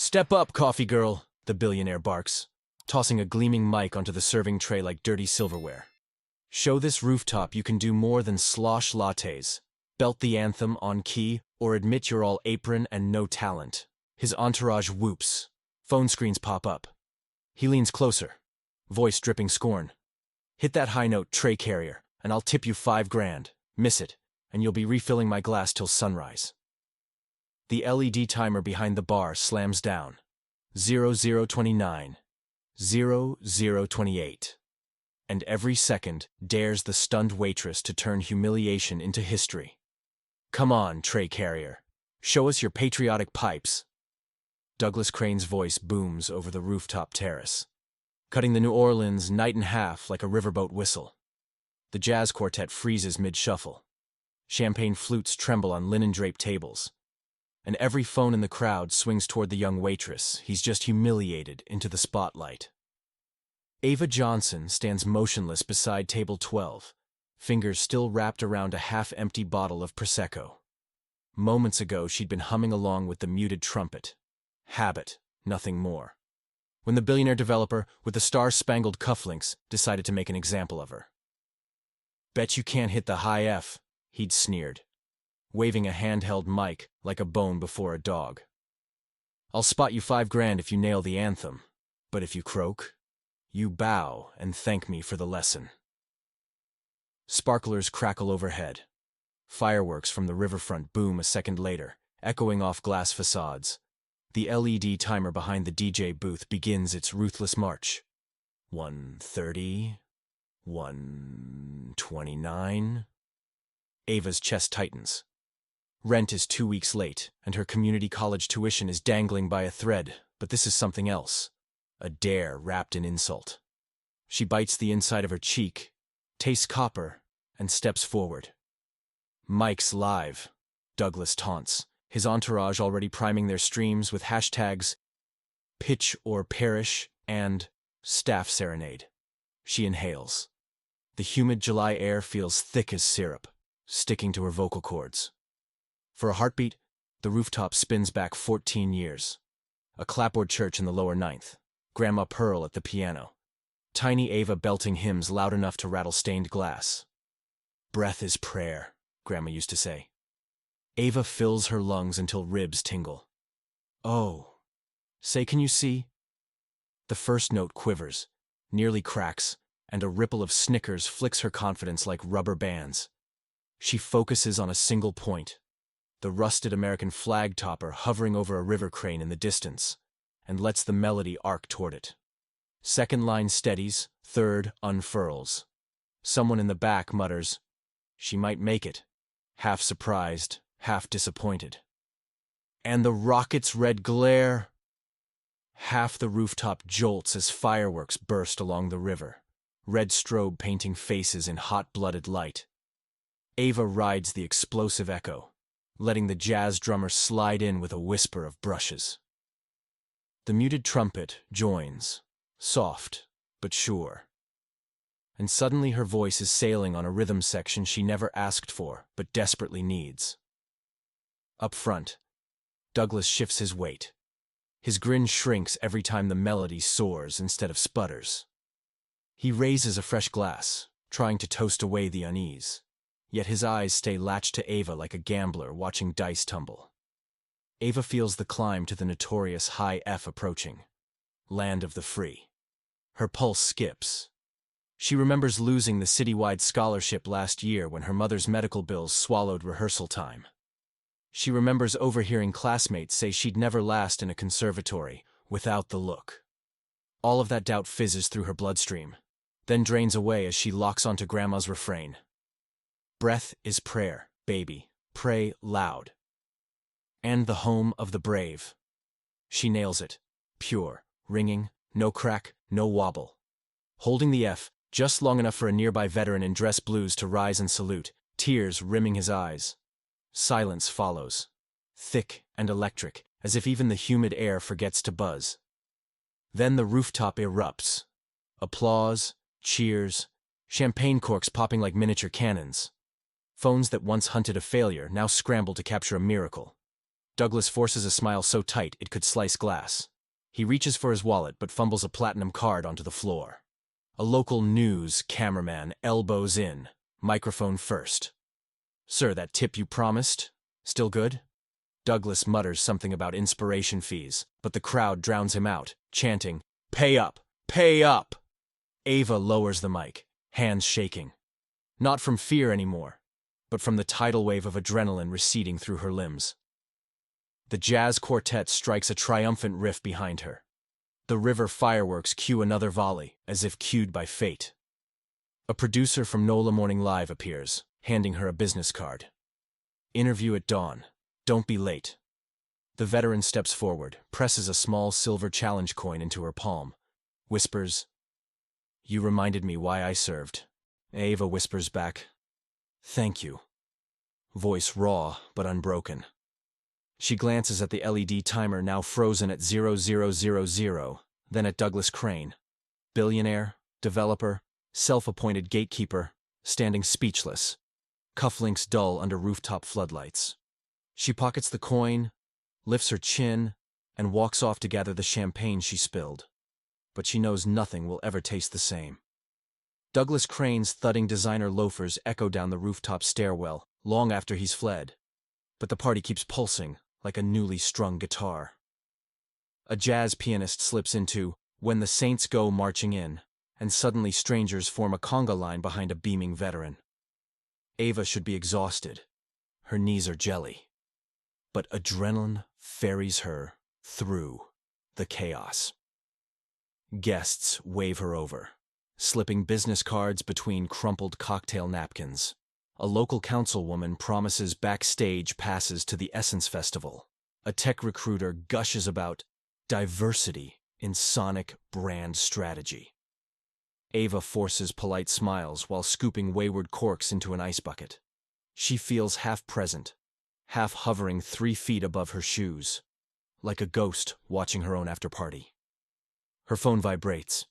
Step up, coffee girl, the billionaire barks, tossing a gleaming mic onto the serving tray like dirty silverware. Show this rooftop you can do more than slosh lattes, belt the anthem on key, or admit you're all apron and no talent. His entourage whoops. Phone screens pop up. He leans closer, voice dripping scorn. Hit that high note, tray carrier, and I'll tip you $5,000. Miss it, and you'll be refilling my glass till sunrise. The LED timer behind the bar slams down. 0029, 0028. And every second dares the stunned waitress to turn humiliation into history. Come on, tray carrier. Show us your patriotic pipes. Douglas Crane's voice booms over the rooftop terrace, cutting the New Orleans night in half like a riverboat whistle. The jazz quartet freezes mid-shuffle. Champagne flutes tremble on linen-draped tables. And every phone in the crowd swings toward the young waitress he's just humiliated into the spotlight. Ava Johnson stands motionless beside table 12, fingers still wrapped around a half-empty bottle of Prosecco. Moments ago, she'd been humming along with the muted trumpet. Habit, nothing more. When the billionaire developer, with the star-spangled cufflinks, decided to make an example of her. Bet you can't hit the high F, he'd sneered, waving a handheld mic like a bone before a dog. I'll spot you $5,000 if you nail the anthem, but if you croak, you bow and thank me for the lesson. Sparklers crackle overhead. Fireworks from the riverfront boom a second later, echoing off glass facades. The LED timer behind the DJ booth begins its ruthless march. 1:30, 1:29. Ava's chest tightens. Rent is 2 weeks late, and her community college tuition is dangling by a thread, but this is something else. A dare wrapped in insult. She bites the inside of her cheek, tastes copper, and steps forward. Mike's live, Douglas taunts, his entourage already priming their streams with hashtags pitch or perish and staff serenade. She inhales. The humid July air feels thick as syrup, sticking to her vocal cords. For a heartbeat, the rooftop spins back 14 years. A clapboard church in the lower ninth. Grandma Pearl at the piano. Tiny Ava belting hymns loud enough to rattle stained glass. Breath is prayer, Grandma used to say. Ava fills her lungs until ribs tingle. Oh. Say, can you see? The first note quivers, nearly cracks, and a ripple of snickers flicks her confidence like rubber bands. She focuses on a single point. The rusted American flag topper hovering over a river crane in the distance, and lets the melody arc toward it. Second line steadies, third unfurls. Someone in the back mutters, "She might make it," half surprised, half disappointed. And the rocket's red glare. Half the rooftop jolts as fireworks burst along the river, red strobe painting faces in hot-blooded light. Ava rides the explosive echo, letting the jazz drummer slide in with a whisper of brushes. The muted trumpet joins, soft but sure. And suddenly her voice is sailing on a rhythm section she never asked for but desperately needs. Up front, Douglas shifts his weight. His grin shrinks every time the melody soars instead of sputters. He raises a fresh glass, trying to toast away the unease. Yet his eyes stay latched to Ava like a gambler watching dice tumble. Ava feels the climb to the notorious high F approaching. Land of the free. Her pulse skips. She remembers losing the citywide scholarship last year when her mother's medical bills swallowed rehearsal time. She remembers overhearing classmates say she'd never last in a conservatory without the look. All of that doubt fizzes through her bloodstream, then drains away as she locks onto Grandma's refrain. Breath is prayer, baby. Pray loud. And the home of the brave. She nails it. Pure, ringing, no crack, no wobble. Holding the F, just long enough for a nearby veteran in dress blues to rise and salute, tears rimming his eyes. Silence follows. Thick and electric, as if even the humid air forgets to buzz. Then the rooftop erupts. Applause, cheers, champagne corks popping like miniature cannons. Phones that once hunted a failure now scramble to capture a miracle. Douglas forces a smile so tight it could slice glass. He reaches for his wallet but fumbles a platinum card onto the floor. A local news cameraman elbows in, microphone first. "Sir, that tip you promised? Still good?" Douglas mutters something about inspiration fees, but the crowd drowns him out, chanting, "Pay up! Pay up!" Ava lowers the mic, hands shaking. Not from fear anymore, but from the tidal wave of adrenaline receding through her limbs. The jazz quartet strikes a triumphant riff behind her. The river fireworks cue another volley, as if cued by fate. A producer from NOLA Morning Live appears, handing her a business card. "Interview at dawn. Don't be late." The veteran steps forward, presses a small silver challenge coin into her palm, whispers, "You reminded me why I served." Ava whispers back, "Thank you." Voice raw but unbroken. She glances at the LED timer now frozen at 0000, then at Douglas Crane, billionaire, developer, self-appointed gatekeeper, standing speechless, cufflinks dull under rooftop floodlights. She pockets the coin, lifts her chin, and walks off to gather the champagne she spilled. But she knows nothing will ever taste the same. Douglas Crane's thudding designer loafers echo down the rooftop stairwell long after he's fled. But the party keeps pulsing like a newly strung guitar. A jazz pianist slips into "When the Saints Go Marching In," and suddenly strangers form a conga line behind a beaming veteran. Ava should be exhausted. Her knees are jelly. But adrenaline ferries her through the chaos. Guests wave her over, slipping business cards between crumpled cocktail napkins. A local councilwoman promises backstage passes to the Essence Festival. A tech recruiter gushes about diversity in sonic brand strategy. Ava forces polite smiles while scooping wayward corks into an ice bucket. She feels half present, half hovering 3 feet above her shoes, like a ghost watching her own after-party. Her phone vibrates.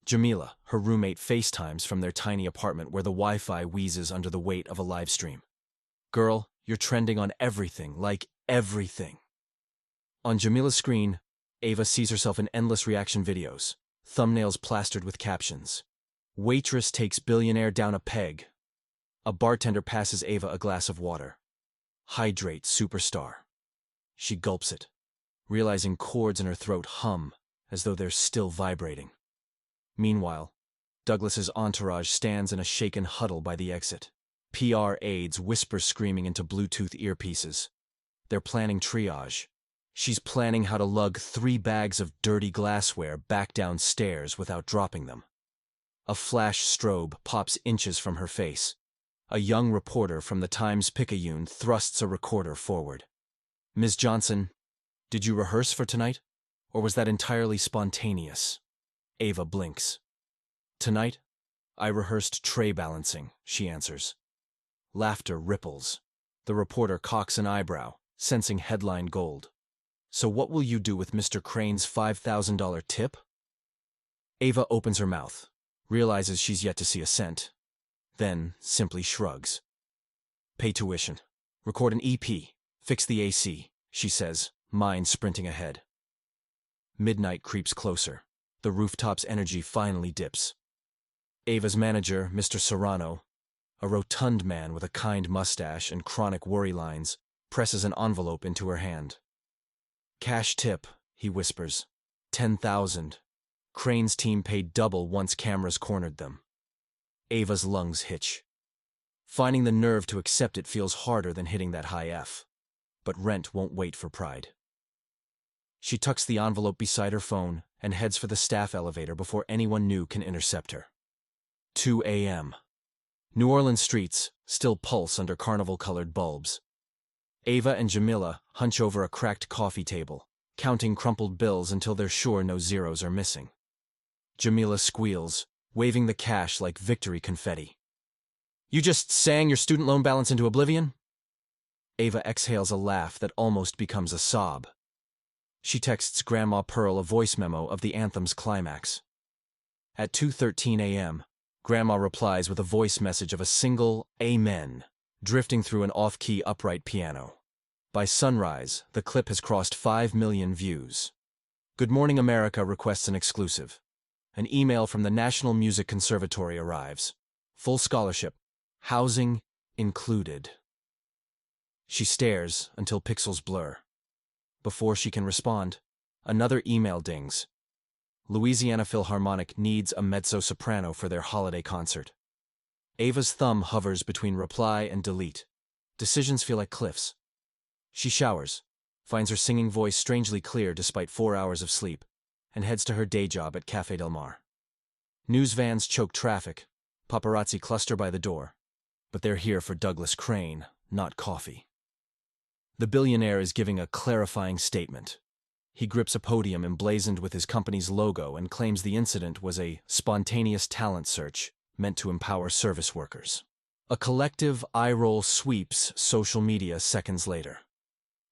Jamila, her roommate, FaceTimes from their tiny apartment where the Wi-Fi wheezes under the weight of a live stream. "Girl, you're trending on everything, like everything." On Jamila's screen, Ava sees herself in endless reaction videos, thumbnails plastered with captions. Waitress takes billionaire down a peg. A bartender passes Ava a glass of water. Hydrate, superstar. She gulps it, realizing chords in her throat hum as though they're still vibrating. Meanwhile, Douglas's entourage stands in a shaken huddle by the exit. PR aides whisper screaming into Bluetooth earpieces. They're planning triage. She's planning how to lug 3 bags of dirty glassware back downstairs without dropping them. A flash strobe pops inches from her face. A young reporter from the Times-Picayune thrusts a recorder forward. "Ms. Johnson, did you rehearse for tonight? Or was that entirely spontaneous?" Ava blinks. "Tonight, I rehearsed tray balancing," she answers. Laughter ripples. The reporter cocks an eyebrow, sensing headline gold. "So what will you do with Mr. Crane's $5,000 tip?" Ava opens her mouth, realizes she's yet to see a cent, then simply shrugs. "Pay tuition. Record an EP. Fix the AC," she says, mind sprinting ahead. Midnight creeps closer. The rooftop's energy finally dips. Ava's manager, Mr. Serrano, a rotund man with a kind mustache and chronic worry lines, presses an envelope into her hand. "Cash tip," he whispers. 10,000. Crane's team paid double once cameras cornered them. Ava's lungs hitch. Finding the nerve to accept it feels harder than hitting that high F. But rent won't wait for pride. She tucks the envelope beside her phone and heads for the staff elevator before anyone new can intercept her. 2 a.m. New Orleans streets still pulse under carnival-colored bulbs. Ava and Jamila hunch over a cracked coffee table, counting crumpled bills until they're sure no zeros are missing. Jamila squeals, waving the cash like victory confetti. "You just sang your student loan balance into oblivion?" Ava exhales a laugh that almost becomes a sob. She texts Grandma Pearl a voice memo of the Anthem's climax. At 2:13 a.m., Grandma replies with a voice message of a single "Amen" drifting through an off-key upright piano. By sunrise, the clip has crossed 5 million views. Good Morning America requests an exclusive. An email from the National Music Conservatory arrives. Full scholarship. Housing included. She stares until pixels blur. Before she can respond, another email dings. Louisiana Philharmonic needs a mezzo-soprano for their holiday concert. Ava's thumb hovers between reply and delete. Decisions feel like cliffs. She showers, finds her singing voice strangely clear despite 4 hours of sleep, and heads to her day job at Café Del Mar. News vans choke traffic, paparazzi cluster by the door, but they're here for Douglas Crane, not coffee. The billionaire is giving a clarifying statement. He grips a podium emblazoned with his company's logo and claims the incident was a spontaneous talent search meant to empower service workers. A collective eye-roll sweeps social media seconds later.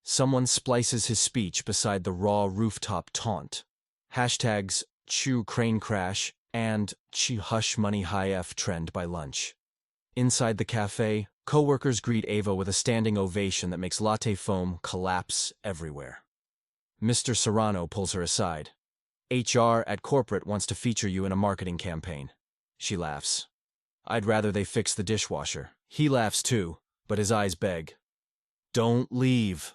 Someone splices his speech beside the raw rooftop taunt. Hashtags Chew Crane Crash and Chi Hush Money High F trend by lunch. Inside the cafe, co-workers greet Ava with a standing ovation that makes latte foam collapse everywhere. Mr. Serrano pulls her aside. HR at corporate wants to feature you in a marketing campaign. She laughs. I'd rather they fix the dishwasher. He laughs too, but his eyes beg. Don't leave.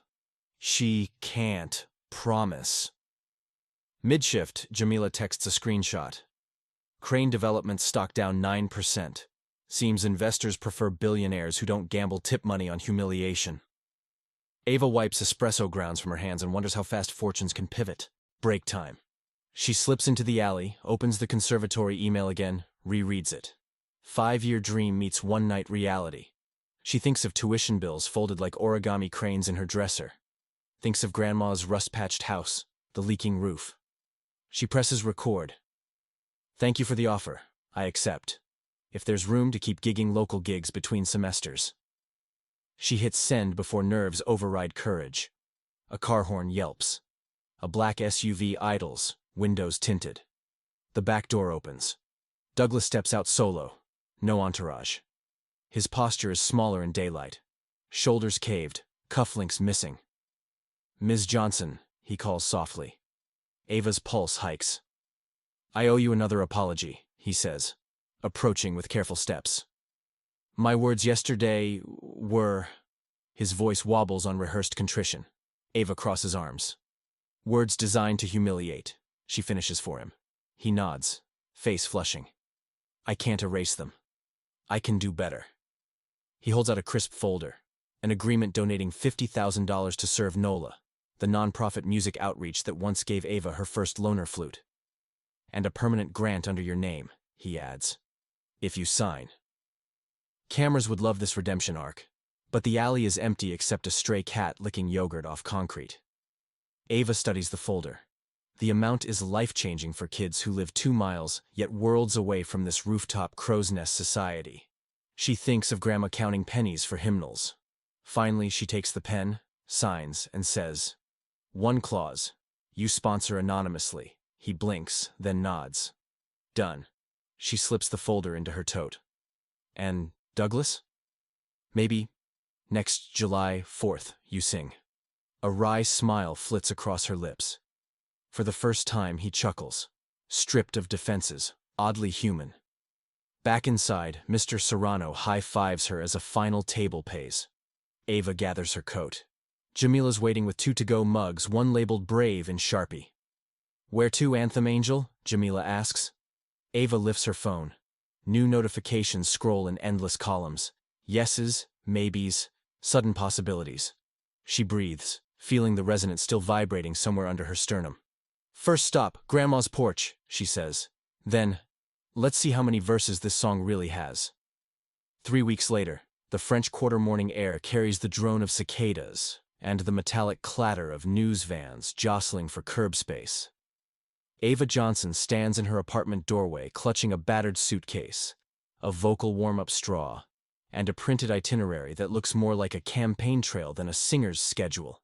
She can't promise. Mid-shift, Jamila texts a screenshot. Crane Development stock down 9%. Seems investors prefer billionaires who don't gamble tip money on humiliation. Ava wipes espresso grounds from her hands and wonders how fast fortunes can pivot. Break time. She slips into the alley, opens the conservatory email again, rereads it. 5-year dream meets one-night reality. She thinks of tuition bills folded like origami cranes in her dresser. Thinks of grandma's rust-patched house, the leaking roof. She presses record. Thank you for the offer. I accept. If there's room to keep gigging local gigs between semesters. She hits send before nerves override courage. A car horn yelps. A black SUV idles, windows tinted. The back door opens. Douglas steps out solo. No entourage. His posture is smaller in daylight. Shoulders caved, cufflinks missing. Ms. Johnson, he calls softly. Ava's pulse hikes. I owe you another apology, he says, approaching with careful steps. My words yesterday were... His voice wobbles on rehearsed contrition. Ava crosses arms. Words designed to humiliate. She finishes for him. He nods, face flushing. I can't erase them. I can do better. He holds out a crisp folder. An agreement donating $50,000 to serve NOLA, the nonprofit music outreach that once gave Ava her first loaner flute. And a permanent grant under your name, he adds. If you sign. Cameras would love this redemption arc, but the alley is empty except a stray cat licking yogurt off concrete. Ava studies the folder. The amount is life-changing for kids who live 2 miles, yet worlds away from this rooftop crow's nest society. She thinks of Grandma counting pennies for hymnals. Finally, she takes the pen, signs, and says, One clause. You sponsor anonymously. He blinks, then nods. Done. She slips the folder into her tote. And Douglas? Maybe next July 4th, you sing. A wry smile flits across her lips. For the first time, he chuckles. Stripped of defenses, oddly human. Back inside, Mr. Serrano high-fives her as a final table pays. Ava gathers her coat. Jamila's waiting with 2 to-go mugs, one labeled Brave in Sharpie. Where to, Anthem Angel? Jamila asks. Ava lifts her phone. New notifications scroll in endless columns. Yeses, maybes, sudden possibilities. She breathes, feeling the resonance still vibrating somewhere under her sternum. First stop, Grandma's porch, she says. Then, let's see how many verses this song really has. 3 weeks later, the French Quarter morning air carries the drone of cicadas and the metallic clatter of news vans jostling for curb space. Ava Johnson stands in her apartment doorway clutching a battered suitcase, a vocal warm-up straw, and a printed itinerary that looks more like a campaign trail than a singer's schedule.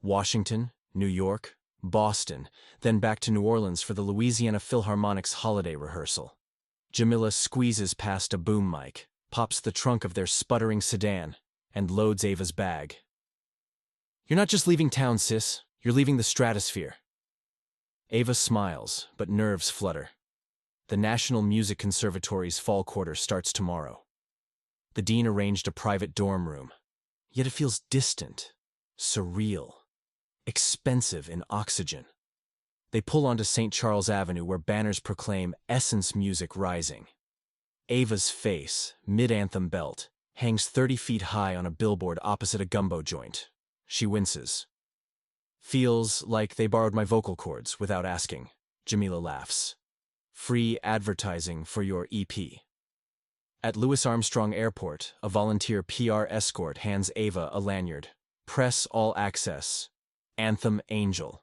Washington, New York, Boston, then back to New Orleans for the Louisiana Philharmonic's holiday rehearsal. Jamila squeezes past a boom mic, pops the trunk of their sputtering sedan, and loads Ava's bag. You're not just leaving town, sis. You're leaving the stratosphere. Ava smiles, but nerves flutter. The National Music Conservatory's fall quarter starts tomorrow. The dean arranged a private dorm room. Yet it feels distant, surreal, expensive in oxygen. They pull onto St. Charles Avenue where banners proclaim Essence Music Rising. Ava's face, mid-Anthem belt, hangs 30 feet high on a billboard opposite a gumbo joint. She winces. Feels like they borrowed my vocal cords without asking. Jamila laughs. Free advertising for your EP. At Louis Armstrong Airport, a volunteer PR escort hands Ava a lanyard. Press all access. Anthem Angel.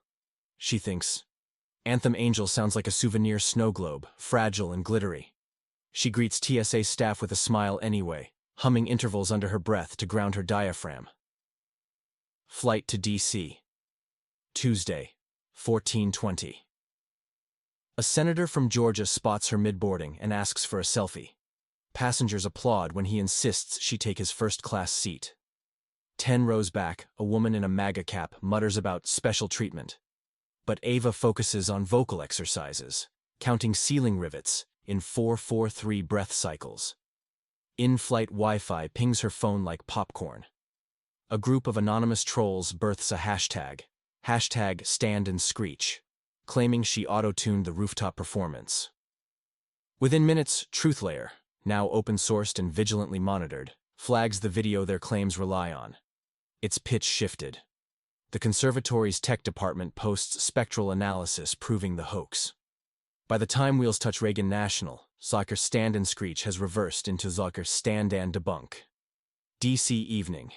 She thinks. Anthem Angel sounds like a souvenir snow globe, fragile and glittery. She greets TSA staff with a smile anyway, humming intervals under her breath to ground her diaphragm. Flight to D.C. Tuesday, 14:20. A senator from Georgia spots her mid-boarding and asks for a selfie. Passengers applaud when he insists she take his first-class seat. 10 rows back, a woman in a MAGA cap mutters about special treatment. But Ava focuses on vocal exercises, counting ceiling rivets in 4-4-3 breath cycles. In-flight Wi-Fi pings her phone like popcorn. A group of anonymous trolls births a hashtag #Stand and Screech, claiming she auto-tuned the rooftop performance. Within minutes, TruthLayer, now open-sourced and vigilantly monitored, flags the video their claims rely on. Its pitch shifted. The conservatory's tech department posts spectral analysis proving the hoax. By the time wheels touch Reagan National, Zucker Stand and Screech has reversed into Zucker Stand and Debunk. D.C. evening.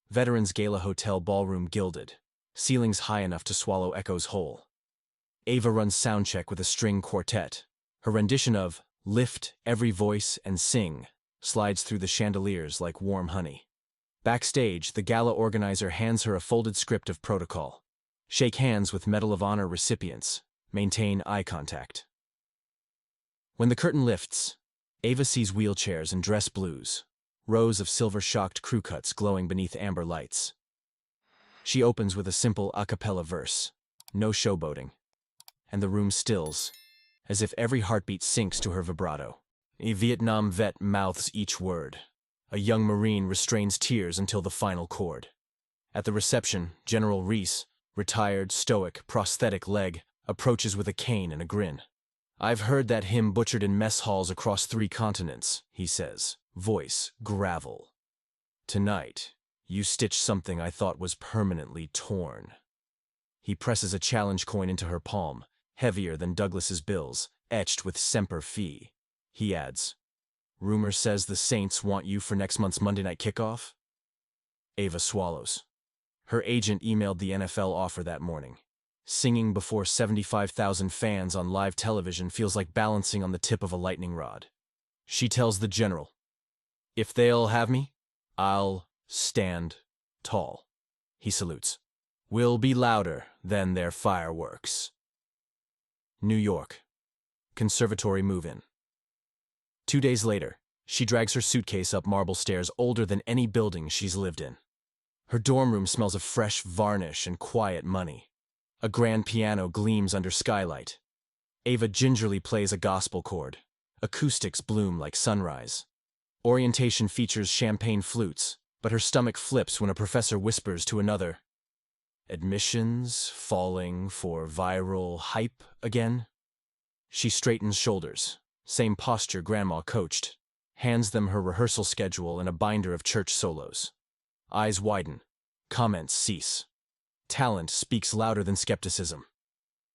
Veterans Gala Hotel ballroom gilded, ceilings high enough to swallow echoes whole. Ava runs soundcheck with a string quartet. Her rendition of Lift Every Voice and Sing slides through the chandeliers like warm honey. Backstage, the gala organizer hands her a folded script of protocol. Shake hands with Medal of Honor recipients. Maintain eye contact. When the curtain lifts, Ava sees wheelchairs and dress blues, rows of silver-shocked crew cuts glowing beneath amber lights. She opens with a simple a cappella verse, no showboating, and the room stills, as if every heartbeat sinks to her vibrato. A Vietnam vet mouths each word. A young Marine restrains tears until the final chord. At the reception, General Reese, retired, stoic, prosthetic leg, approaches with a cane and a grin. "I've heard that hymn butchered in mess halls across 3 continents," he says, voice gravel. "Tonight, you stitched something I thought was permanently torn." He presses a challenge coin into her palm, heavier than Douglas's bills, etched with Semper Fi. He adds, "Rumor says the Saints want you for next month's Monday night kickoff?" Ava swallows. Her agent emailed the NFL offer that morning. Singing before 75,000 fans on live television feels like balancing on the tip of a lightning rod. She tells the general, "If they'll have me, I'll stand tall." He salutes. "We'll be louder than their fireworks." New York. Conservatory move-in. 2 days later, she drags her suitcase up marble stairs older than any building she's lived in. Her dorm room smells of fresh varnish and quiet money. A grand piano gleams under skylight. Ava gingerly plays a gospel chord. Acoustics bloom like sunrise. Orientation features champagne flutes, but her stomach flips when a professor whispers to another, "Admissions falling for viral hype again?" She straightens shoulders. Same posture Grandma coached, hands them her rehearsal schedule and a binder of church solos. Eyes widen. Comments cease. Talent speaks louder than skepticism.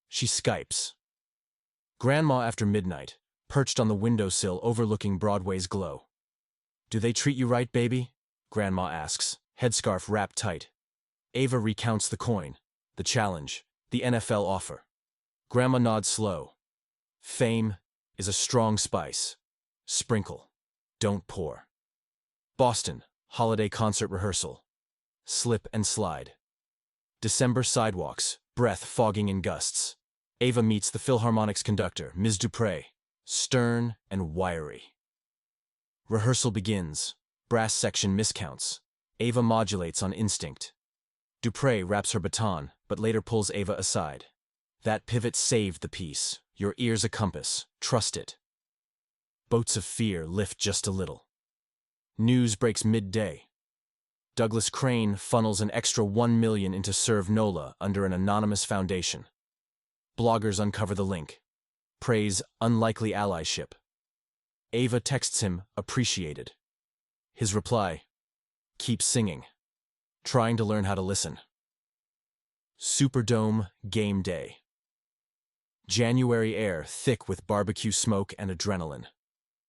She Skypes. Grandma after midnight, perched on the windowsill overlooking Broadway's glow. "Do they treat you right, baby?" Grandma asks, headscarf wrapped tight. Ava recounts the coin, the challenge, the NFL offer. Grandma nods slow. "Fame is a strong spice. Sprinkle. Don't pour." Boston, holiday concert rehearsal. Slip and slide. December sidewalks, breath fogging in gusts. Ava meets the Philharmonic's conductor, Ms. Dupré, stern and wiry. Rehearsal begins. Brass section miscounts. Ava modulates on instinct. Dupre wraps her baton, but later pulls Ava aside. That pivot saved the piece. Your ear's a compass. Trust it. Boats of fear lift just a little. News breaks midday. Douglas Crane funnels an extra $1 million into Serve NOLA under an anonymous foundation. Bloggers uncover the link. Praise unlikely allyship. Ava texts him, appreciated. His reply, keep singing. Trying to learn how to listen. Superdome game day. January air thick with barbecue smoke and adrenaline.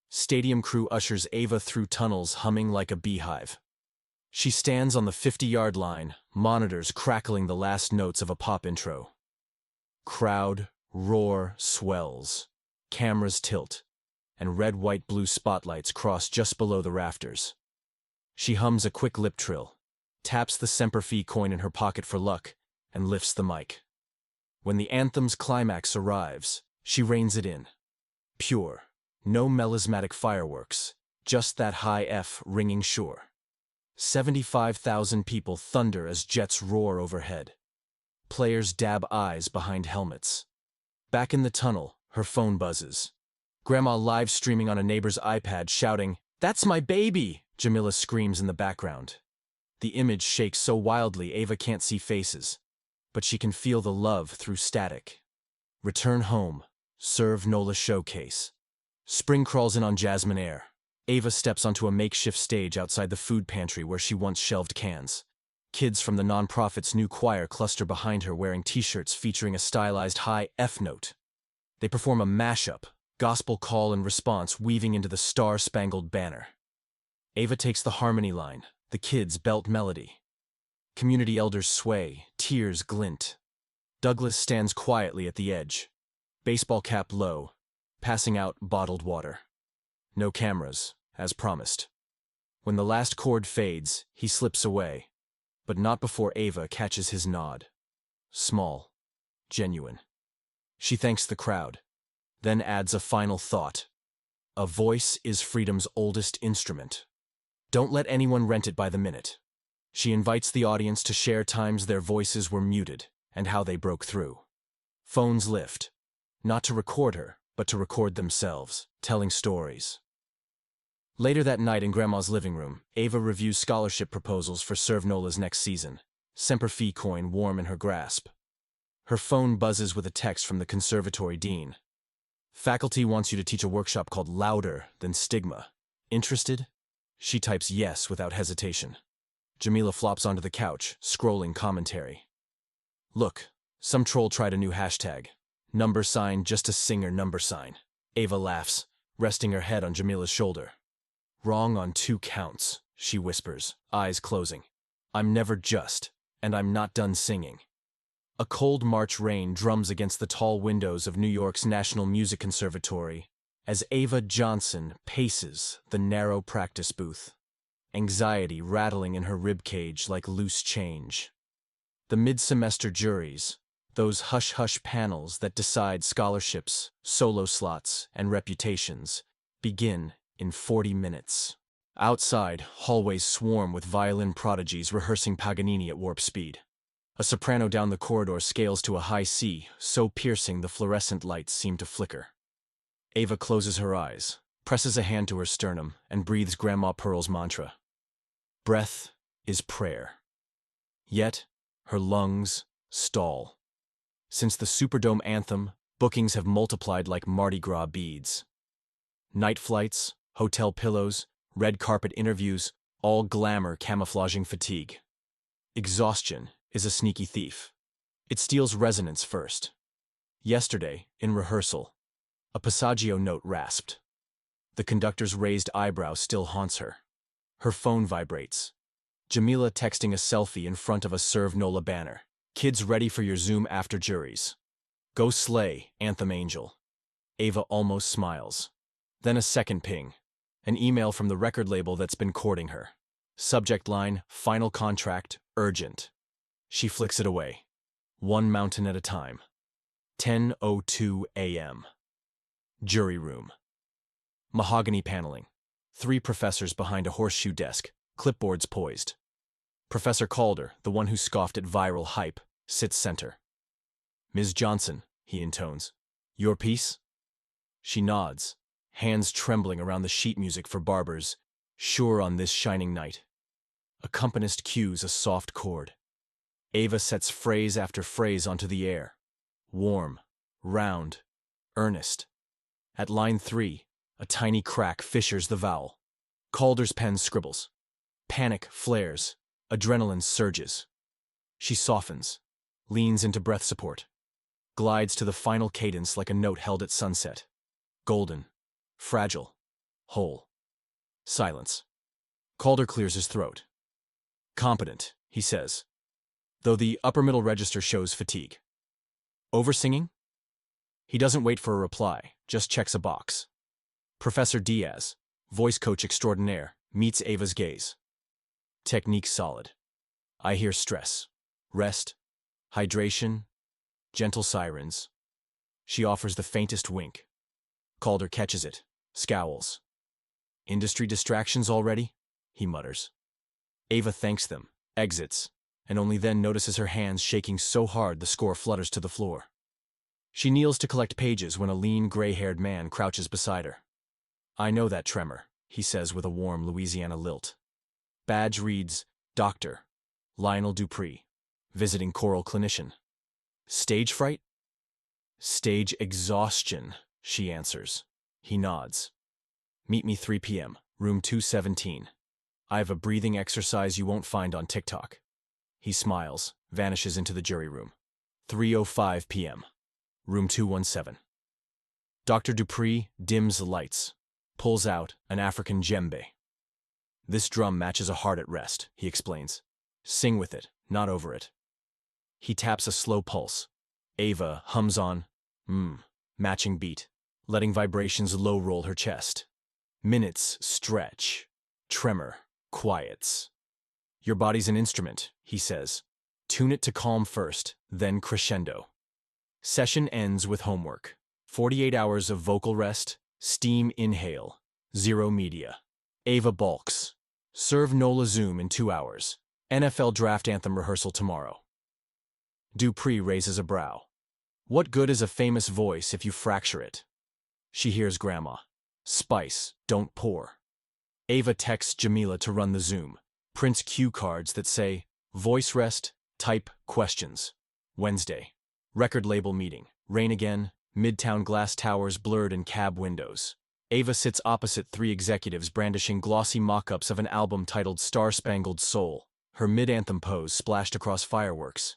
Stadium crew ushers Ava through tunnels humming like a beehive. She stands on the 50-yard line, monitors crackling the last notes of a pop intro. Crowd, roar, swells. Cameras tilt, and red, white, blue spotlights cross just below the rafters. She hums a quick lip trill, taps the Semper Fi coin in her pocket for luck, and lifts the mic. When the anthem's climax arrives, she reins it in. Pure, no melismatic fireworks, just that high F ringing sure. 75,000 people thunder as jets roar overhead. Players dab eyes behind helmets. Back in the tunnel, her phone buzzes. Grandma live streaming on a neighbor's iPad shouting, "That's my baby!" Jamila screams in the background. The image shakes so wildly Ava can't see faces, but she can feel the love through static. Return home. Serve NOLA showcase. Spring crawls in on Jasmine Air. Ava steps onto a makeshift stage outside the food pantry where she once shelved cans. Kids from the nonprofit's new choir cluster behind her wearing t-shirts featuring a stylized high F note. They perform a mashup, gospel call and response weaving into the star-spangled banner. Ava takes the harmony line, the kids belt melody. Community elders sway, tears glint. Douglas stands quietly at the edge, baseball cap low, passing out bottled water. No cameras, as promised. When the last chord fades, he slips away, but not before Ava catches his nod. Small, genuine. She thanks the crowd, then adds a final thought. A voice is freedom's oldest instrument. Don't let anyone rent it by the minute. She invites the audience to share times their voices were muted and how they broke through. Phones lift, not to record her, but to record themselves, telling stories. Later that night in Grandma's living room, Ava reviews scholarship proposals for Serve NOLA's next season, Semper Fi coin warm in her grasp. Her phone buzzes with a text from the conservatory dean. Faculty wants you to teach a workshop called Louder Than Stigma. Interested? She types yes without hesitation. Jamila flops onto the couch, scrolling commentary. Look, some troll tried a new hashtag. #, just a singer #. Ava laughs, resting her head on Jamila's shoulder. Wrong on 2 counts, she whispers, eyes closing. I'm never just, and I'm not done singing. A cold March rain drums against the tall windows of New York's National Music Conservatory as Ava Johnson paces the narrow practice booth, anxiety rattling in her ribcage like loose change. The mid-semester juries, those hush-hush panels that decide scholarships, solo slots, and reputations, begin in 40 minutes. Outside, hallways swarm with violin prodigies rehearsing Paganini at warp speed. A soprano down the corridor scales to a high C, so piercing the fluorescent lights seem to flicker. Ava closes her eyes, presses a hand to her sternum, and breathes Grandma Pearl's mantra. Breath is prayer. Yet, her lungs stall. Since the Superdome anthem, bookings have multiplied like Mardi Gras beads. Night flights, hotel pillows, red carpet interviews, all glamour camouflaging fatigue. Exhaustion is a sneaky thief. It steals resonance first. Yesterday, in rehearsal, a passaggio note rasped. The conductor's raised eyebrow still haunts her. Her phone vibrates. Jamila texting a selfie in front of a Serve NOLA banner. Kids ready for your Zoom after juries. Go slay, Anthem Angel. Ava almost smiles. Then a second ping. An email from the record label that's been courting her. Subject line, final contract, urgent. She flicks it away. One mountain at a time. 10:02 a.m. Jury room. Mahogany paneling. 3 professors behind a horseshoe desk, clipboards poised. Professor Calder, the one who scoffed at viral hype, sits center. "Ms. Johnson," he intones. "Your piece?" She nods, hands trembling around the sheet music for Barbers, "Sure on this shining night." Accompanist cues a soft chord. Ava sets phrase after phrase onto the air. Warm, round, earnest. At line 3, a tiny crack fissures the vowel. Calder's pen scribbles. Panic flares. Adrenaline surges. She softens, leans into breath support, glides to the final cadence like a note held at sunset. Golden, fragile, whole. Silence. Calder clears his throat. "Competent," he says, though the upper middle register shows fatigue. "Oversinging?" He doesn't wait for a reply, just checks a box. Professor Diaz, voice coach extraordinaire, meets Ava's gaze. "Technique solid. I hear stress, rest, hydration, gentle sirens." She offers the faintest wink. Calder catches it, scowls. "Industry distractions already?" he mutters. Ava thanks them, exits, and only then notices her hands shaking so hard the score flutters to the floor. She kneels to collect pages when a lean, gray-haired man crouches beside her. "I know that tremor," he says with a warm Louisiana lilt. Badge reads, "Dr. Lionel Dupree, visiting choral clinician." "Stage fright?" "Stage exhaustion," she answers. He nods. "Meet me 3 p.m., room 217. I have a breathing exercise you won't find on TikTok." He smiles, vanishes into the jury room. 3:05 p.m., room 217. Dr. Dupree dims the lights, pulls out an African djembe. "This drum matches a heart at rest," he explains. "Sing with it, not over it." He taps a slow pulse. Ava hums on, matching beat, letting vibrations low-roll her chest. Minutes stretch. Tremor quiets. "Your body's an instrument," he says. "Tune it to calm first, then crescendo." Session ends with homework. 48 hours of vocal rest, steam inhale, 0 media. Ava balks. "Serve Nola Zoom in 2 hours. NFL draft anthem rehearsal tomorrow." Dupree raises a brow. "What good is a famous voice if you fracture it?" She hears Grandma. "Spice, don't pour." Ava texts Jamila to run the Zoom. Prints cue cards that say, "Voice rest, type, questions." Wednesday. Record label meeting. Rain again, Midtown glass towers blurred in cab windows. Ava sits opposite 3 executives brandishing glossy mock-ups of an album titled Star-Spangled Soul, her mid-anthem pose splashed across fireworks.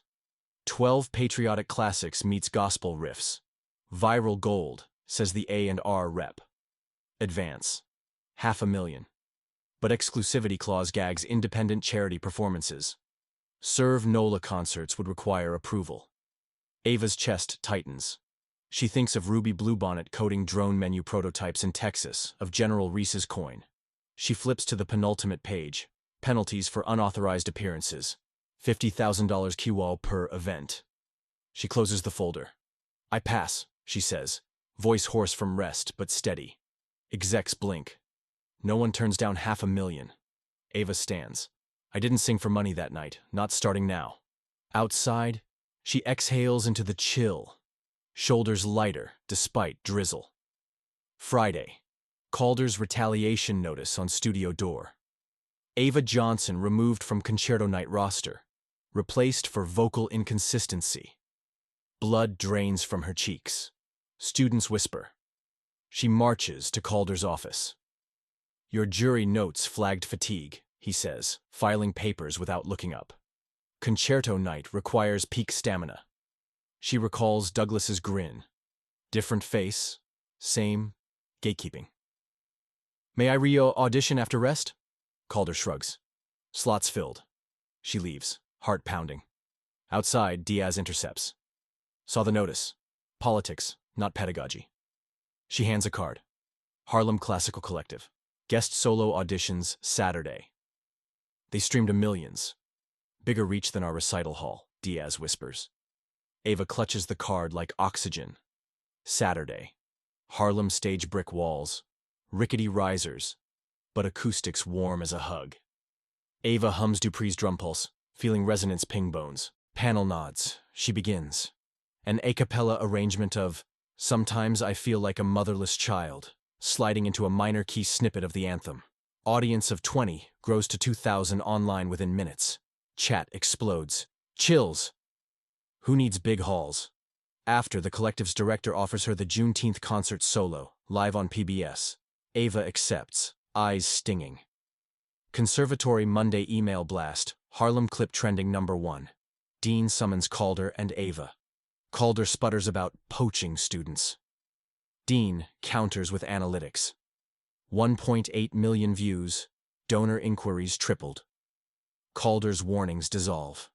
12 patriotic classics meets gospel riffs. "Viral gold," says the A&R rep. Advance. $500,000. But exclusivity clause gags independent charity performances. Serve Nola concerts would require approval. Ava's chest tightens. She thinks of Ruby Bluebonnet coding drone menu prototypes in Texas, of General Reese's coin. She flips to the penultimate page. Penalties for unauthorized appearances. $50,000 QAL per event. She closes the folder. "I pass," she says, voice hoarse from rest but steady. Execs blink. No one turns down $500,000. Ava stands. "I didn't sing for money that night, not starting now." Outside, she exhales into the chill, shoulders lighter despite drizzle. Friday. Calder's retaliation notice on studio door. Ava Johnson removed from concerto night roster, replaced for vocal inconsistency. Blood drains from her cheeks. Students whisper. She marches to Calder's office. "Your jury notes flagged fatigue," he says, filing papers without looking up. "Concerto night requires peak stamina." She recalls Douglas's grin. Different face, same gatekeeping. "May I audition after rest?" Calder shrugs. Slots filled. She leaves, heart pounding. Outside, Diaz intercepts. "Saw the notice. Politics, not pedagogy." She hands a card. Harlem Classical Collective. Guest solo auditions Saturday. "They streamed to millions. Bigger reach than our recital hall," Diaz whispers. Ava clutches the card like oxygen. Saturday. Harlem stage brick walls. Rickety risers, but acoustics warm as a hug. Ava hums Dupree's drum pulse, feeling resonance ping bones. Panel nods. She begins. An a cappella arrangement of "Sometimes I Feel Like a Motherless Child," sliding into a minor key snippet of the anthem. Audience of 20 grows to 2,000 online within minutes. Chat explodes. Chills. Who needs big halls? After, the collective's director offers her the Juneteenth concert solo, live on PBS. Ava accepts, eyes stinging. Conservatory Monday email blast, Harlem clip trending #1. Dean summons Calder and Ava. Calder sputters about poaching students. Dean counters with analytics. 1.8 million views, donor inquiries tripled. Calder's warnings dissolve.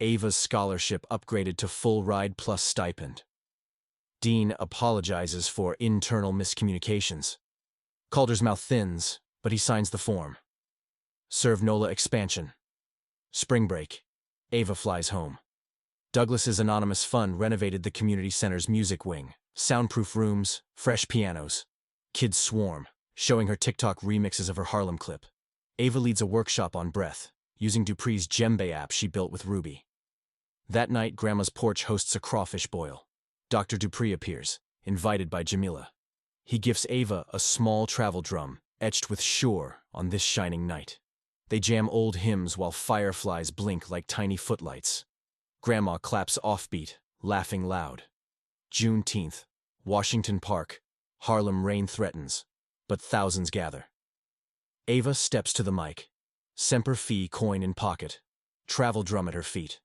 Ava's scholarship upgraded to full ride plus stipend. Dean apologizes for internal miscommunications. Calder's mouth thins, but he signs the form. Serve NOLA expansion. Spring break. Ava flies home. Douglas's anonymous fund renovated the community center's music wing. Soundproof rooms, fresh pianos. Kids swarm, showing her TikTok remixes of her Harlem clip. Ava leads a workshop on breath, using Dupree's djembe app she built with Ruby. That night, Grandma's porch hosts a crawfish boil. Dr. Dupree appears, invited by Jamila. He gifts Ava a small travel drum, etched with "Sure" on this shining night. They jam old hymns while fireflies blink like tiny footlights. Grandma claps offbeat, laughing loud. Juneteenth, Washington Park. Harlem rain threatens, but thousands gather. Ava steps to the mic. Semper Fi coin in pocket. Travel drum at her feet.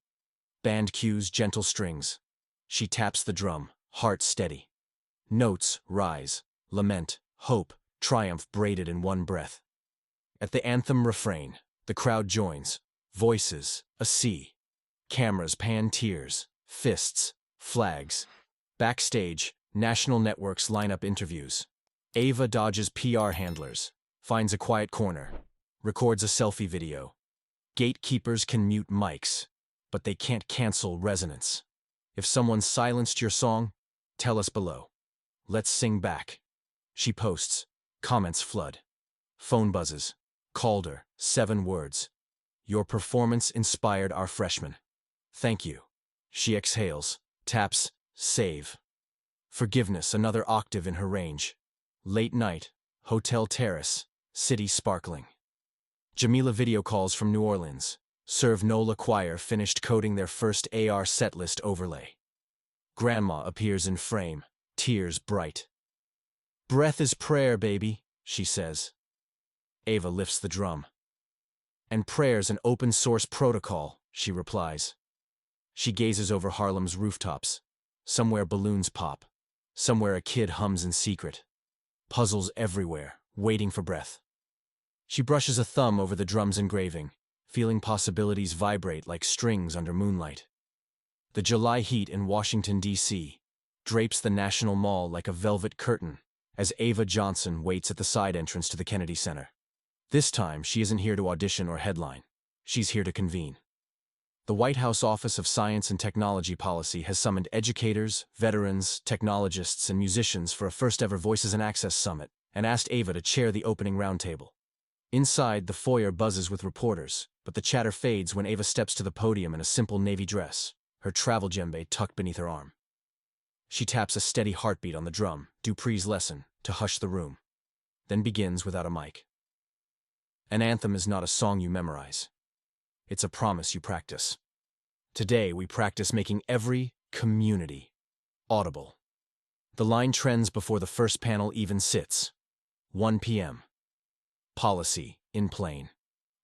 Band cues gentle strings. She taps the drum, heart steady. Notes rise, lament, hope, triumph braided in one breath. At the anthem refrain, the crowd joins. Voices, a sea. Cameras pan tears, fists, flags. Backstage, national networks line up interviews. Ava dodges PR handlers, finds a quiet corner, records a selfie video. Gatekeepers can mute mics, but they can't cancel resonance. If someone silenced your song, tell us below. Let's sing back. She posts. Comments flood. Phone buzzes. Calder, 7 words. Your performance inspired our freshmen. Thank you. She exhales, taps, save. Forgiveness, another octave in her range. Late night, hotel terrace, city sparkling. Jamila video calls from New Orleans. Serve NOLA choir finished coding their first AR setlist overlay. Grandma appears in frame, tears bright. Breath is prayer, baby, she says. Ava lifts the drum. And prayer's an open source protocol, she replies. She gazes over Harlem's rooftops. Somewhere balloons pop. Somewhere a kid hums in secret. Puzzles everywhere, waiting for breath. She brushes a thumb over the drum's engraving, feeling possibilities vibrate like strings under moonlight. The July heat in Washington, D.C. drapes the National Mall like a velvet curtain as Ava Johnson waits at the side entrance to the Kennedy Center. This time, she isn't here to audition or headline. She's here to convene. The White House Office of Science and Technology Policy has summoned educators, veterans, technologists, and musicians for a first-ever Voices and Access Summit and asked Ava to chair the opening roundtable. Inside, the foyer buzzes with reporters, but the chatter fades when Ava steps to the podium in a simple navy dress, her travel djembe tucked beneath her arm. She taps a steady heartbeat on the drum, Dupree's lesson, to hush the room, then begins without a mic. An anthem is not a song you memorize. It's a promise you practice. Today, we practice making every community audible. The line trends before the first panel even sits. 1 p.m. Policy, in plain.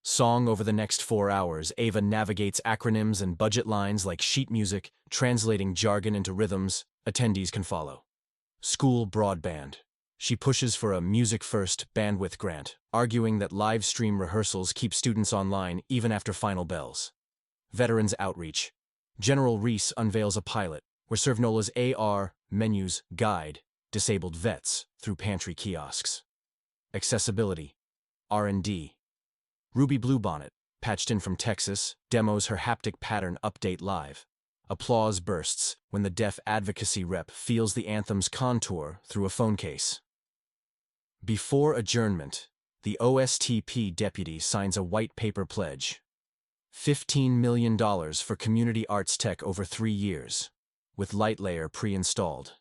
Song over the next 4 hours, Ava navigates acronyms and budget lines like sheet music, translating jargon into rhythms attendees can follow. School broadband. She pushes for a music-first bandwidth grant, arguing that live stream rehearsals keep students online even after final bells. Veterans outreach. General Reese unveils a pilot where Serve NOLA's AR menus guide disabled vets through pantry kiosks. Accessibility. R&D. Ruby Bluebonnet, patched in from Texas, demos her haptic pattern update live. Applause bursts when the deaf advocacy rep feels the anthem's contour through a phone case. Before adjournment, The OSTP deputy signs a white paper pledge. $15 million for community arts tech over 3 years, with light layer pre-installed.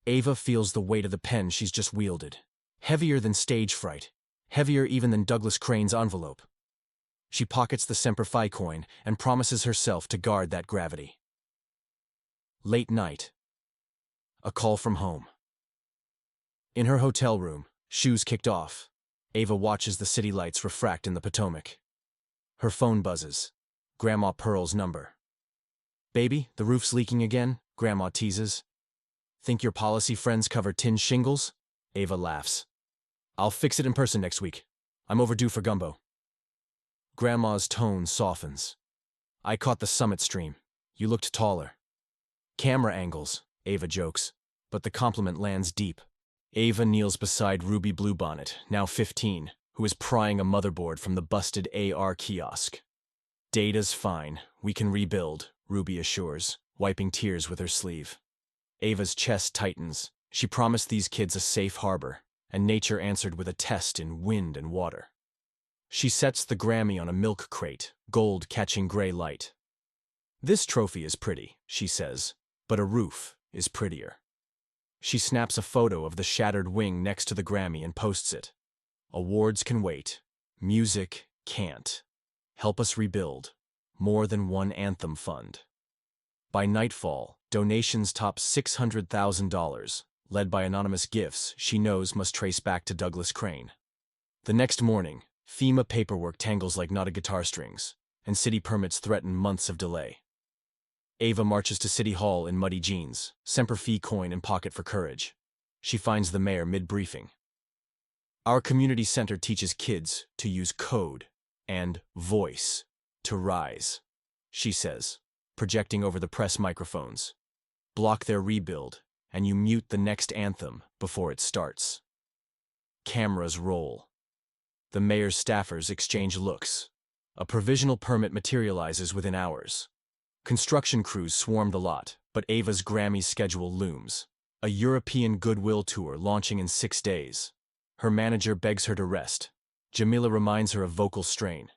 Ava feels the weight of the pen she's just wielded. Heavier than stage fright. Heavier even than Douglas Crane's envelope. She pockets the Semper Fi coin and promises herself to guard that gravity. Late night. A call from home. In her hotel room, shoes kicked off, Ava watches the city lights refract in the Potomac. Her phone buzzes. Grandma Pearl's number. "Baby, the roof's leaking again," Grandma teases. "Think your policy friends cover tin shingles?" Ava laughs. "I'll fix it in person next week. I'm overdue for gumbo." Grandma's tone softens. "I caught the summit stream. You looked taller." "Camera angles," Ava jokes, but the compliment lands deep. Ava kneels beside Ruby Bluebonnet, now 15, who is prying a motherboard from the busted AR kiosk. "Data's fine. We can rebuild," Ruby assures, wiping tears with her sleeve. Ava's chest tightens. She promised these kids a safe harbor, and nature answered with a test in wind and water. She sets the Grammy on a milk crate, gold catching gray light. "This trophy is pretty," she says, "but a roof is prettier." She snaps a photo of the shattered wing next to the Grammy and posts it. "Awards can wait. Music can't. Help us rebuild. More than one Anthem fund." By nightfall, donations top $600,000, led by anonymous gifts she knows must trace back to Douglas Crane. The next morning, FEMA paperwork tangles like knotted guitar strings, and city permits threaten months of delay. Ava marches to City Hall in muddy jeans, Semper Fi coin in pocket for courage. She finds the mayor mid-briefing. "Our community center teaches kids to use code and voice to rise," she says, projecting over the press microphones. "Block their rebuild, and you mute the next anthem before it starts." Cameras roll. The mayor's staffers exchange looks. A provisional permit materializes within hours. Construction crews swarm the lot, but Ava's Grammy schedule looms. A European goodwill tour launching in 6 days. Her manager begs her to rest. Jamila reminds her of vocal strain.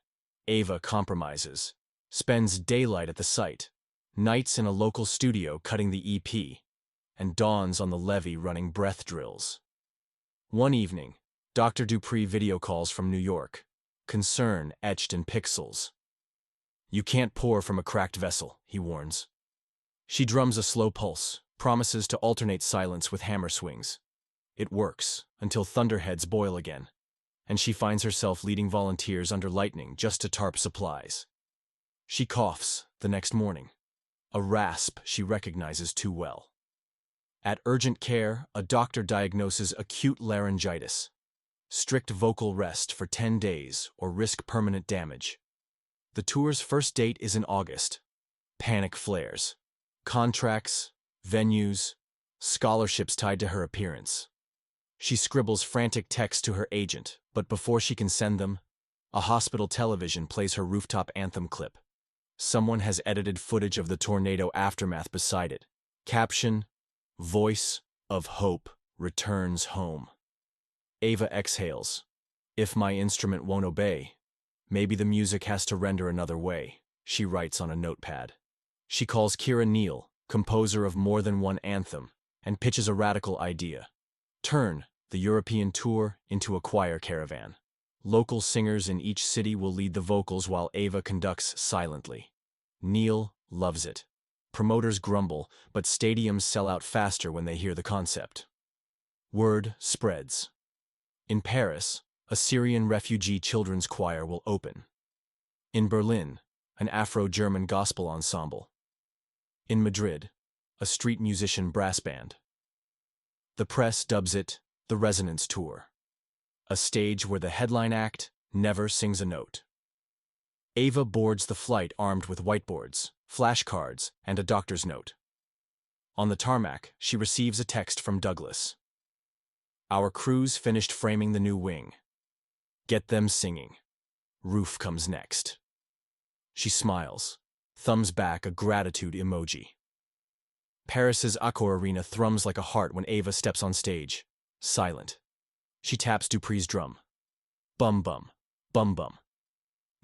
Ava compromises. Spends daylight at the site, nights in a local studio cutting the EP, and dawns on the levee running breath drills. One evening, Dr. Dupree video calls from New York. Concern etched in pixels. "You can't pour from a cracked vessel," he warns. She drums a slow pulse, promises to alternate silence with hammer swings. It works, until thunderheads boil again, and she finds herself leading volunteers under lightning just to tarp supplies. She coughs the next morning, a rasp she recognizes too well. At urgent care, a doctor diagnoses acute laryngitis. Strict vocal rest for 10 days or risk permanent damage. The tour's first date is in August. Panic flares. Contracts, venues, scholarships tied to her appearance. She scribbles frantic texts to her agent, but before she can send them, a hospital television plays her rooftop anthem clip. Someone has edited footage of the tornado aftermath beside it. Caption: "Voice of Hope returns home." Ava exhales. "If my instrument won't obey, maybe the music has to render another way," she writes on a notepad. She calls Kira Neal, composer of more than one anthem, and pitches a radical idea. Turn the European tour into a choir caravan. Local singers in each city will lead the vocals while Ava conducts silently. Neal loves it. Promoters grumble, but stadiums sell out faster when they hear the concept. Word spreads. In Paris, a Syrian refugee children's choir will open. In Berlin, an Afro-German gospel ensemble. In Madrid, a street musician brass band. The press dubs it the Resonance Tour, a stage where the headline act never sings a note. Ava boards the flight armed with whiteboards, flashcards, and a doctor's note. On the tarmac, she receives a text from Douglas. "Our crew's finished framing the new wing. Get them singing. Roof comes next." She smiles, thumbs back a gratitude emoji. Paris's Accor Arena thrums like a heart when Ava steps on stage, silent. She taps Dupree's drum. Bum bum, bum bum.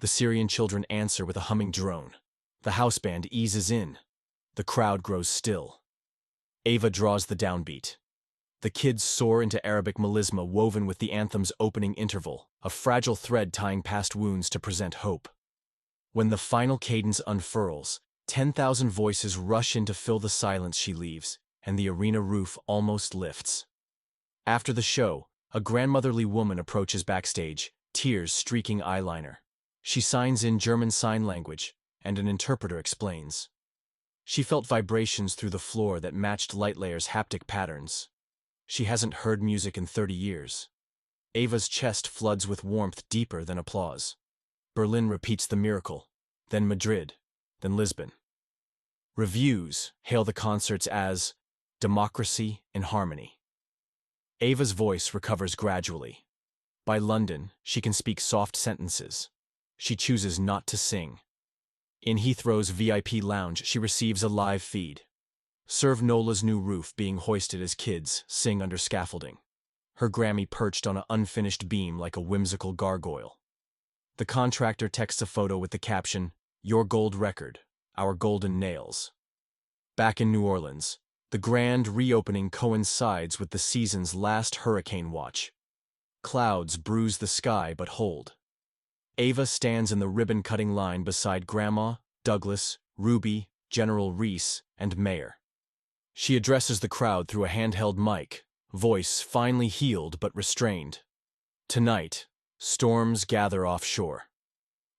The Syrian children answer with a humming drone. The house band eases in. The crowd grows still. Ava draws the downbeat. The kids soar into Arabic melisma woven with the anthem's opening interval, a fragile thread tying past wounds to present hope. When the final cadence unfurls, 10,000 voices rush in to fill the silence she leaves, and the arena roof almost lifts. After the show, a grandmotherly woman approaches backstage, tears streaking eyeliner. She signs in German Sign Language, and an interpreter explains. She felt vibrations through the floor that matched Lightlayer's haptic patterns. She hasn't heard music in 30 years. Ava's chest floods with warmth deeper than applause. Berlin repeats the miracle, then Madrid, then Lisbon. Reviews hail the concerts as democracy in harmony. Ava's voice recovers gradually. By London, she can speak soft sentences. She chooses not to sing. In Heathrow's VIP lounge, she receives a live feed. Serve Nola's new roof being hoisted as kids sing under scaffolding. Her Grammy perched on an unfinished beam like a whimsical gargoyle. The contractor texts a photo with the caption, "Your gold record, our golden nails." Back in New Orleans, the grand reopening coincides with the season's last hurricane watch. Clouds bruise the sky but hold. Ava stands in the ribbon-cutting line beside Grandma, Douglas, Ruby, General Reese, and Mayor. She addresses the crowd through a handheld mic, voice finely healed but restrained. Tonight, storms gather offshore.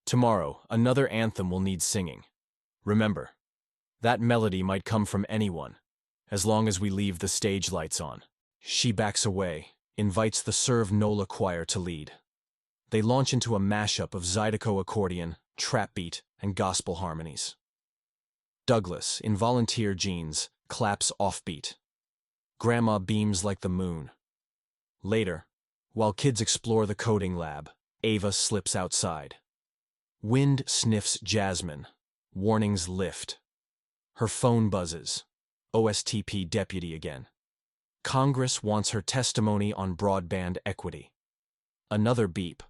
Tomorrow, another anthem will need singing. Remember, that melody might come from anyone, as long as we leave the stage lights on. She backs away, invites the Serve Nola choir to lead. They launch into a mashup of Zydeco accordion, trap beat, and gospel harmonies. Douglas, in volunteer jeans, claps offbeat. Grandma beams like the moon. Later, while kids explore the coding lab, Ava slips outside. Wind sniffs jasmine. Warnings lift. Her phone buzzes. OSTP deputy again. Congress wants her testimony on broadband equity. Another beep.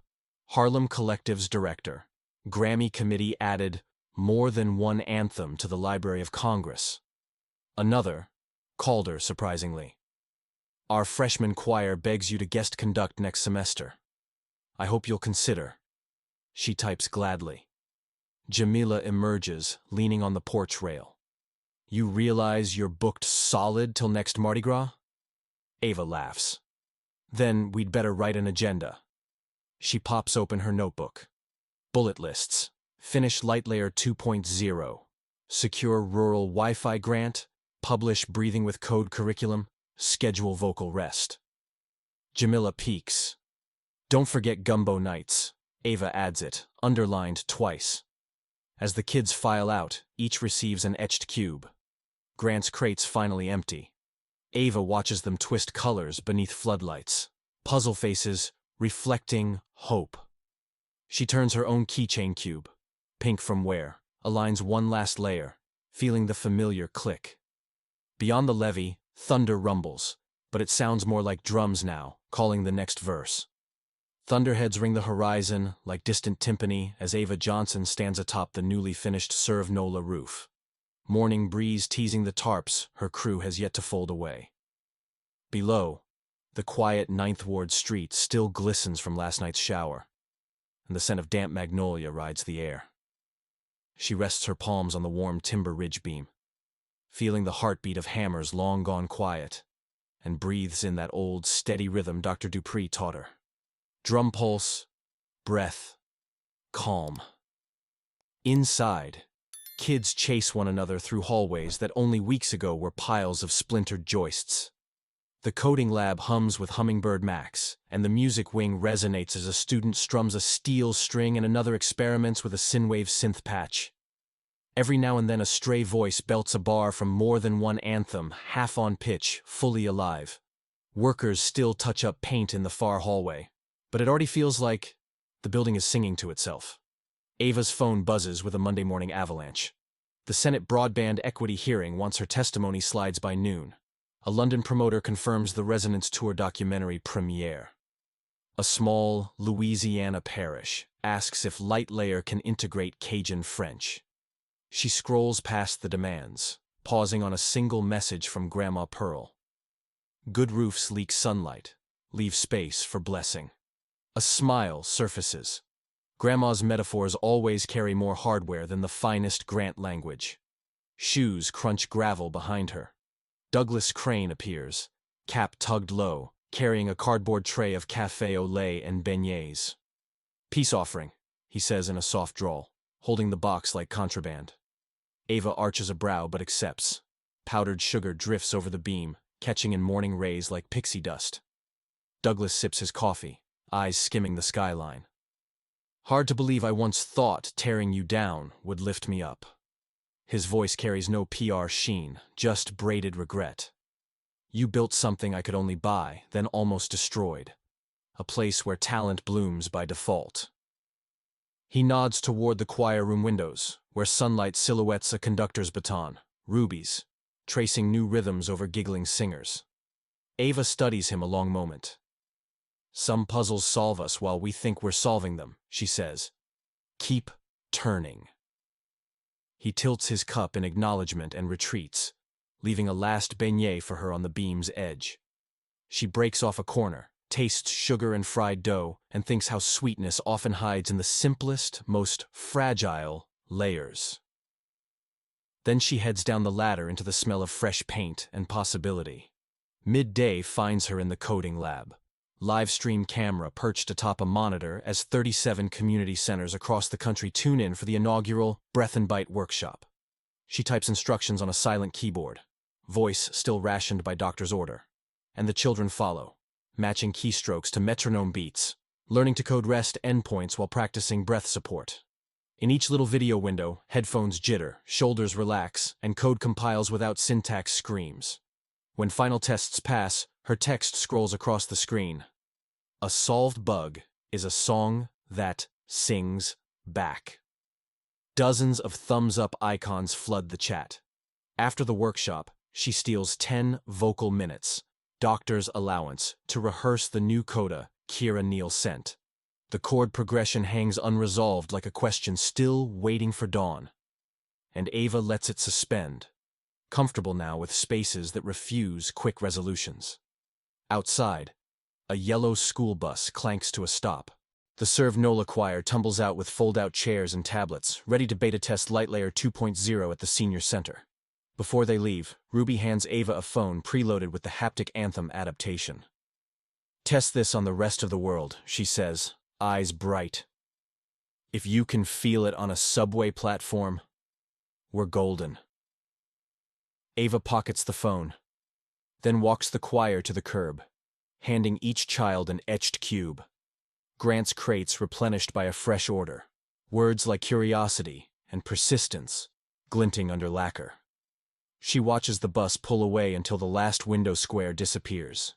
Harlem Collective's director. Grammy committee added more than one anthem to the Library of Congress. Another. Calder, surprisingly. Our freshman choir begs you to guest conduct next semester. I hope you'll consider. She types gladly. Jamila emerges, leaning on the porch rail. You realize you're booked solid till next Mardi Gras? Ava laughs. Then we'd better write an agenda. She pops open her notebook. Bullet lists. Finish Lightlayer 2.0. Secure rural Wi-Fi grant. Publish Breathing with Code curriculum. Schedule vocal rest. Jamila peeks. Don't forget Gumbo Nights. Ava adds it, underlined twice. As the kids file out, each receives an etched cube. Grant's crates finally empty. Ava watches them twist colors beneath floodlights. Puzzle faces, reflecting hope. She turns her own keychain cube, pink from wear, aligns one last layer, feeling the familiar click. Beyond the levee, thunder rumbles, but it sounds more like drums now, calling the next verse. Thunderheads ring the horizon like distant timpani as Ava Johnson stands atop the newly finished Serve Nola roof. Morning breeze teasing the tarps her crew has yet to fold away. Below, the quiet Ninth Ward street still glistens from last night's shower, and the scent of damp magnolia rides the air. She rests her palms on the warm timber ridge beam, feeling the heartbeat of hammers long gone quiet, and breathes in that old, steady rhythm Dr. Dupree taught her. Drum pulse, breath, calm. Inside, kids chase one another through hallways that only weeks ago were piles of splintered joists. The coding lab hums with Hummingbird Max, and the music wing resonates as a student strums a steel string and another experiments with a Synthwave synth patch. Every now and then a stray voice belts a bar from more than one anthem, half on pitch, fully alive. Workers still touch up paint in the far hallway, but it already feels like the building is singing to itself. Ava's phone buzzes with a Monday morning avalanche. The Senate Broadband Equity hearing wants her testimony slides by noon. A London promoter confirms the Resonance Tour documentary premiere. A small Louisiana parish asks if Light Layer can integrate Cajun French. She scrolls past the demands, pausing on a single message from Grandma Pearl. Good roofs leak sunlight, leave space for blessing. A smile surfaces. Grandma's metaphors always carry more hardware than the finest Grant language. Shoes crunch gravel behind her. Douglas Crane appears, cap tugged low, carrying a cardboard tray of café au lait and beignets. "Peace offering," he says in a soft drawl, holding the box like contraband. Ava arches a brow but accepts. Powdered sugar drifts over the beam, catching in morning rays like pixie dust. Douglas sips his coffee, eyes skimming the skyline. "Hard to believe I once thought tearing you down would lift me up." His voice carries no PR sheen, just braided regret. "You built something I could only buy, then almost destroyed. A place where talent blooms by default." He nods toward the choir room windows, where sunlight silhouettes a conductor's baton, rubies, tracing new rhythms over giggling singers. Ava studies him a long moment. "Some puzzles solve us while we think we're solving them," she says. "Keep turning." He tilts his cup in acknowledgement and retreats, leaving a last beignet for her on the beam's edge. She breaks off a corner, tastes sugar and fried dough, and thinks how sweetness often hides in the simplest, most fragile layers. Then she heads down the ladder into the smell of fresh paint and possibility. Midday finds her in the coding lab. Live stream camera perched atop a monitor as 37 community centers across the country tune in for the inaugural Breath and Bite workshop. She types instructions on a silent keyboard, voice still rationed by doctor's order. And the children follow, matching keystrokes to metronome beats, learning to code REST endpoints while practicing breath support. In each little video window, headphones jitter, shoulders relax, and code compiles without syntax screams. When final tests pass, her text scrolls across the screen. "A solved bug is a song that sings back." Dozens of thumbs-up icons flood the chat. After the workshop, she steals 10 vocal minutes, doctor's allowance, to rehearse the new coda Kira Neal sent. The chord progression hangs unresolved like a question still waiting for dawn. And Ava lets it suspend, comfortable now with spaces that refuse quick resolutions. Outside, a yellow school bus clanks to a stop. The Serve Nola choir tumbles out with fold-out chairs and tablets, ready to beta test Light Layer 2.0 at the senior center. Before they leave, Ruby hands Ava a phone preloaded with the haptic Anthem adaptation. "Test this on the rest of the world," she says, eyes bright. "If you can feel it on a subway platform, we're golden." Ava pockets the phone, then walks the choir to the curb, handing each child an etched cube. Grant's crates replenished by a fresh order, words like curiosity and persistence glinting under lacquer. She watches the bus pull away until the last window square disappears.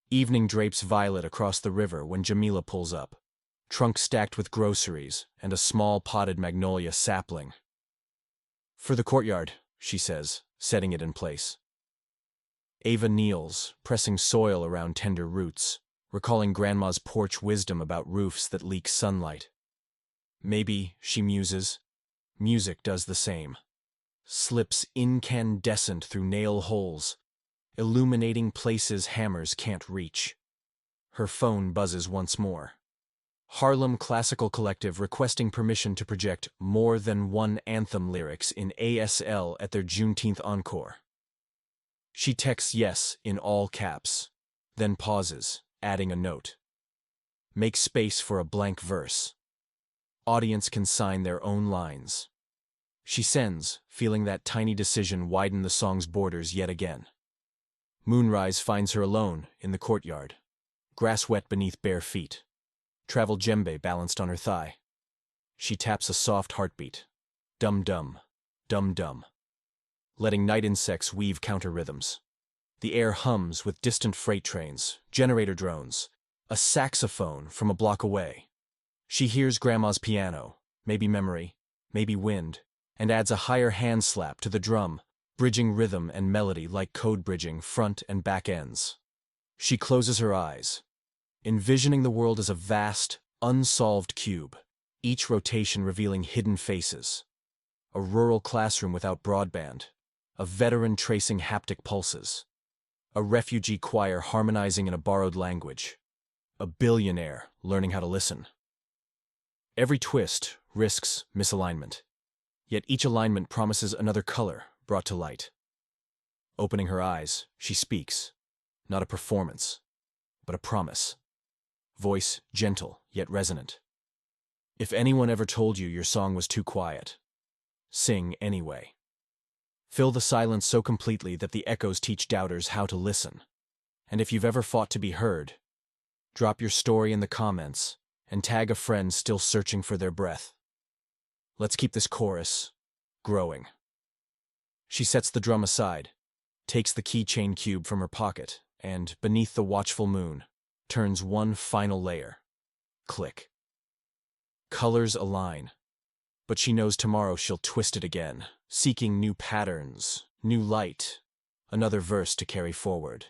Evening drapes violet across the river when Jamila pulls up, trunk stacked with groceries and a small potted magnolia sapling. "For the courtyard," she says, setting it in place. Ava kneels, pressing soil around tender roots, recalling Grandma's porch wisdom about roofs that leak sunlight. Maybe, she muses, music does the same. Slips incandescent through nail holes, illuminating places hammers can't reach. Her phone buzzes once more. Harlem Classical Collective requesting permission to project more than one Anthem lyrics in ASL at their Juneteenth encore. She texts yes in all caps, then pauses, adding a note. Make space for a blank verse. Audience can sign their own lines. She sends, feeling that tiny decision widen the song's borders yet again. Moonrise finds her alone in the courtyard, grass wet beneath bare feet, travel djembe balanced on her thigh. She taps a soft heartbeat, dum-dum, dum-dum, letting night insects weave counter-rhythms. The air hums with distant freight trains, generator drones, a saxophone from a block away. She hears Grandma's piano, maybe memory, maybe wind, and adds a higher hand slap to the drum, bridging rhythm and melody like code bridging front and back ends. She closes her eyes, envisioning the world as a vast, unsolved cube, each rotation revealing hidden faces. A rural classroom without broadband, a veteran tracing haptic pulses, a refugee choir harmonizing in a borrowed language, a billionaire learning how to listen. Every twist risks misalignment, yet each alignment promises another color brought to light. Opening her eyes, she speaks, not a performance, but a promise. Voice gentle yet resonant. If anyone ever told you your song was too quiet, sing anyway. Fill the silence so completely that the echoes teach doubters how to listen. And if you've ever fought to be heard, drop your story in the comments and tag a friend still searching for their breath. Let's keep this chorus growing. She sets the drum aside, takes the keychain cube from her pocket, and, beneath the watchful moon, turns one final layer. Click. Colors align, but she knows tomorrow she'll twist it again, seeking new patterns, new light, another verse to carry forward.